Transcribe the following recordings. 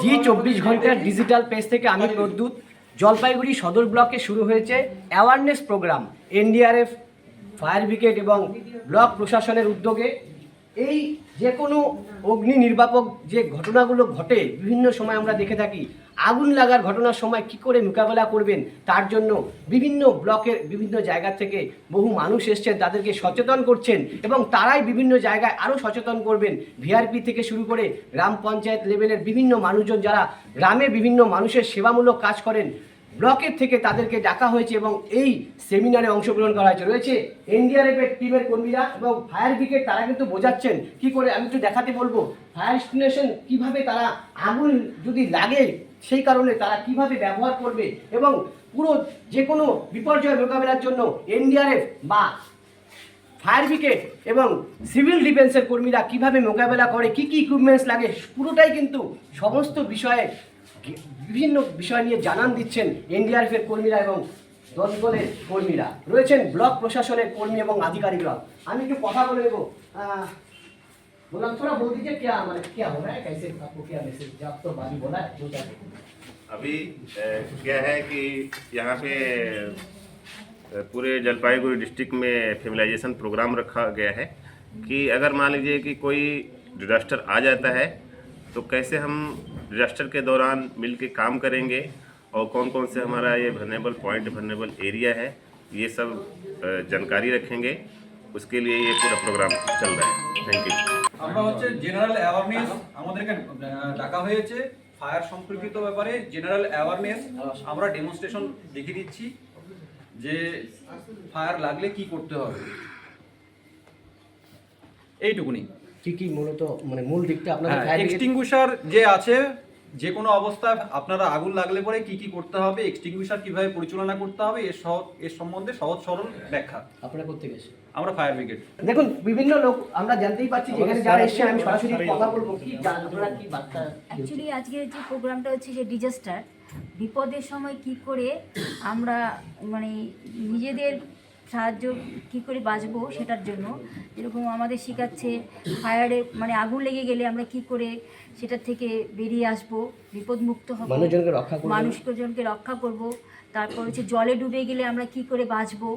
জি 24 ঘন্টার digital page থেকে আমি প্রদ্যুৎ। জলপাইগুড়ি সদর ব্লকে শুরু হয়েছে awareness program NDRF, fire brigade এবং ব্লক প্রশাসনের উদ্যোগে। এই যে কোনো অগ্নি নির্বাপক যে ঘটনাগুলো ঘটে বিভিন্ন সময় আমরা দেখে থাকি, আগুন লাগার ঘটনার সময় কি করে মোকাবেলা করবেন তার জন্য বিভিন্ন ব্লকের বিভিন্ন জায়গা থেকে বহু মানুষ এসছেন, তাদেরকে সচেতন করছেন এবং তারাই বিভিন্ন জায়গায় আরও সচেতন করবেন। ভিআরপি থেকে শুরু করে গ্রাম পঞ্চায়েত লেভেলের বিভিন্ন মানুষজন যারা গ্রামে বিভিন্ন মানুষের সেবামূলক কাজ করেন, ব্লকের থেকে তাদেরকে ডাকা হয়েছে এবং এই সেমিনারে অংশগ্রহণ করা হয়েছে। রয়েছে এনডিআরএফের টিমের কর্মীরা এবং ফায়ার ব্রিগেড, তারা কিন্তু বোঝাচ্ছেন কি করে। আমি একটু দেখাতে বলবো ফায়ার স্টেশন কীভাবে তারা আগুন যদি লাগে সেই কারণে তারা কিভাবে ব্যবহার করবে এবং পুরো যে কোনো বিপর্যয় মোকাবেলার জন্য এনডিআরএফ বা ফায়ার ব্রিগেড এবং সিভিল ডিফেন্সের কর্মীরা কিভাবে মোকাবেলা করে, কি কি ইকুইপমেন্টস লাগে, পুরোটাই কিন্তু সমস্ত বিষয়ে বিভিন্ন বিষয় নিয়ে জানান দিচ্ছেন এনডিআরএফের কর্মীরা এবং দলের কর্মীরা। রয়েছেন ব্লক প্রশাসনের কর্মী এবং আধিকারিকরা। আমি একটু কথা বলে নেব। बोला थोड़ा बोल दीजिए क्या मतलब क्या हो रहा है, कैसे आपको क्या मैसेज जब तो बाजी बोला है जो अभी क्या है कि यहाँ पे पूरे जलपाईगुड़ी डिस्ट्रिक्ट में फेमिलाइजेशन प्रोग्राम रखा गया है कि अगर मान लीजिए कि कोई डिजास्टर आ जाता है तो कैसे हम डिजास्टर के दौरान मिल के काम करेंगे और कौन कौन से हमारा ये वल्नरेबल पॉइंट, वल्नरेबल एरिया है, ये सब जानकारी रखेंगे। उसके लिए ये पूरा प्रोग्राम चल रहा है। Thank you. আমরা হচ্ছে জেনারেল অ্যাওয়ারনেস আমাদেরকে ডাকা হয়েছে ফায়ার সম্পর্কিত ব্যাপারে জেনারেল অ্যাওয়ারনেস আমরা ডেমনস্ট্রেশন দেখিয়ে দিচ্ছি যে ফায়ার লাগলে কি করতে হবে, এইটুকুনি। কি কি মূলত মানে মূল দিকটা আপনাদের এক্সটিংগুইশার যে আছে, যে কোনো অবস্থায় আপনারা আগুন লাগলে পরে কি কি করতে হবে, এক্সটিংগুইশার কিভাবে পরিচালনা করতে হবে, এর সম্বন্ধে সহজ সরল ব্যাখ্যা। আপনারা করতে গেছে আমরা ফায়ার ব্রিগেড। দেখুন বিভিন্ন লোক আমরা জানতেই পারছি যেখানে যারা এসেছেন, আমি সরাসরি কথা বলবো কি আপনারা কি বার্তা। অ্যাকচুয়ালি আজকের যে প্রোগ্রামটা হচ্ছে যে ডিজাস্টার, বিপদের সময় কি করে আমরা মানে নিজেদের সাহায্য কি করে বাঁচবো সেটার জন্য। যেরকম আমাদের শেখাচ্ছে ফায়ারে মানে আগুন লেগে গেলে আমরা কি করে সেটার থেকে বেরিয়ে আসবো, বিপদমুক্ত হব, মানুষজনকে রক্ষা করব। তারপর হচ্ছে জলে ডুবে গেলে আমরা কি করে বাঁচবো।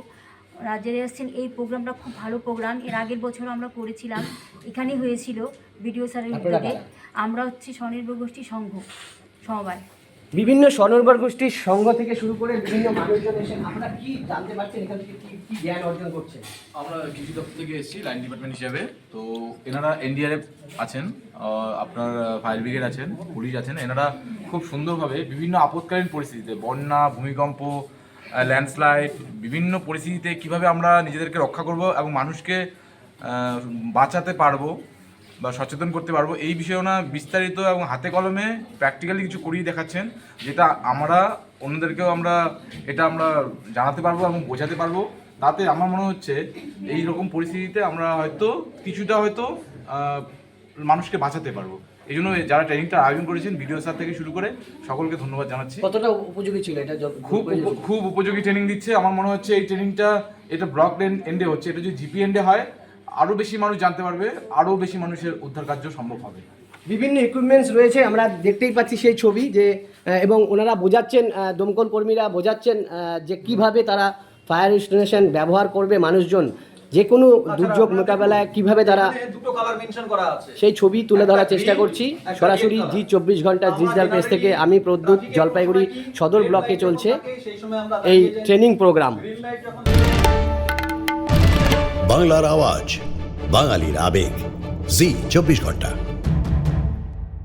রাজ্যে আসছেন এই প্রোগ্রামটা খুব ভালো প্রোগ্রাম, এর আগের বছর আমরা করেছিলাম, এখানেই হয়েছিল বিডিও স্যারের উদ্যোগে। আমরা হচ্ছে স্বনির্ভর গোষ্ঠী সংঘ সমবায়, বিভিন্ন স্বনির্ভর গোষ্ঠীর সংঘ থেকে শুরু করে বিভিন্ন মানুষজন এসে আমরা কি জানতে পারছেন এখান থেকে কি জ্ঞান অর্জন করছেন। আমরা কৃষি দপ্তর থেকে এসেছি লাইন ডিপার্টমেন্ট হিসেবে। তো এনারা এনডিআরএফ আছেন, আপনার ফায়ার ব্রিগেড আছেন, পুলিশ আছেন। এনারা খুব সুন্দরভাবে বিভিন্ন আপৎকালীন পরিস্থিতিতে, বন্যা, ভূমিকম্প, ল্যান্ডস্লাইড, বিভিন্ন পরিস্থিতিতে কিভাবে আমরা নিজেদেরকে রক্ষা করব এবং মানুষকে বাঁচাতে পারবো বা সচেতন করতে পারবো, এই বিষয়ে ওনা বিস্তারিত এবং হাতে কলমে প্র্যাকটিক্যালি কিছু করিয়ে দেখাচ্ছেন, যেটা আমরা অন্যদেরকেও আমরা জানাতে পারবো এবং বোঝাতে পারবো। তাতে আমার মনে হচ্ছে এই রকম পরিস্থিতিতে আমরা কিছুটা মানুষকে বাঁচাতে পারবো। এই জন্য যারা ট্রেনিংটা আয়োজন করেছেন ভিডিও স্যার থেকে শুরু করে সকলকে ধন্যবাদ জানাচ্ছি। কতটা উপযোগী ছিল এটা? খুব উপযোগী ট্রেনিং দিচ্ছে। আমার মনে হচ্ছে এই ট্রেনিংটা এটা ব্লক এন্ডে হচ্ছে, এটা যদি জিপি এন্ডে হয় আরও বেশি মানুষ জানতে পারবে, আরও বেশি মানুষের উদ্ধার কার্য সম্ভব হবে। বিভিন্ন ইকুইপমেন্টস রয়েছে, আমরা দেখতেই পাচ্ছি সেই ছবি যে, এবং ওনারা বোঝাচ্ছেন, দমকল কর্মীরা বোঝাচ্ছেন যে কিভাবে তারা ফায়ার স্টেশন ব্যবহার করবে, মানুষজন যে কোনো দুর্যোগ মোকাবেলায় কিভাবে তারা, দুটো কালার মেনশন করা আছে, সেই ছবি তুলে ধরার চেষ্টা করছি। সরাসরি জি 24 ঘন্টা ডিজিটাল পেজ থেকে আমি প্রদ্যুৎ। জলপাইগুড়ি সদর ব্লকে চলছে এই ট্রেনিং প্রোগ্রাম। বাংলার আওয়াজ, বাঙালির আবেগ, জি 24 ঘন্টা।